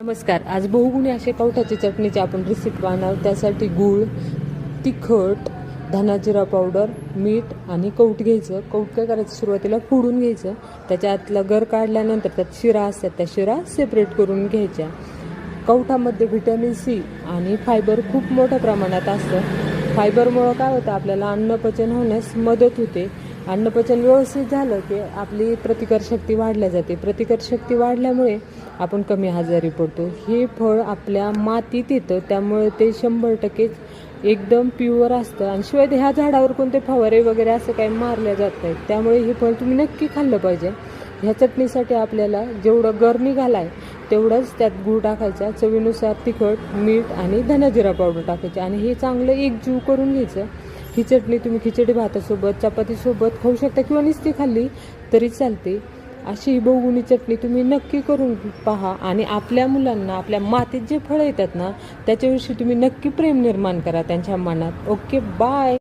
नमस्कार. आज बहुगुणी असे कवठाची चटणीची आपण रेसिपी पाहणार. त्यासाठी गूळ, तिखट, धना जिरा पावडर, मीठ आणि कवठ घ्यायचं. कवठ काय करायचं, सुरुवातीला फोडून घ्यायचं. त्याच्यातला गर काढल्यानंतर त्यात शिरा असतात, त्या शिरा सेपरेट करून घ्यायच्या. कवठामध्ये व्हिटॅमिन सी आणि फायबर खूप मोठ्या प्रमाणात असतं. फायबरमुळं काय होतं, आपल्याला अन्नपचन होण्यास मदत होते. अन्नपचन व्यवस्थित झालं की आपली प्रतिकारशक्ती वाढल्या जाते. प्रतिकारशक्ती वाढल्यामुळे आपण कमी आजारी पडतो. हे फळ आपल्या मातीत येतं, त्यामुळे ते 100% एकदम प्युअर असतं. आणि शिवाय ह्या झाडावर कोणते फवारे वगैरे असं काही मारले जात नाहीत. त्यामुळे हे फळ तुम्ही नक्की खाल्लं पाहिजे. ह्या चटणीसाठी आपल्याला जेवढं गर निघाला आहे तेवढंच त्यात गूळ टाकायचा, चवीनुसार तिखट, मीठ आणि धना जिरा पावडर टाकायचे आणि हे चांगलं एकजीव करून घ्यायचं. ही चटणी तुम्ही खिचडी भातासोबत, चपातीसोबत खाऊ शकता किंवा नुसती खाल्ली तरी चालते. अशी ही बहुगुणी चटणी तुम्ही नक्की करून पहा आणि आपल्या मुलांना आपल्या मातीत जे फळं येतात ना त्याच्याविषयी तुम्ही नक्की प्रेम निर्माण करा त्यांच्या मनात. Okay, bye.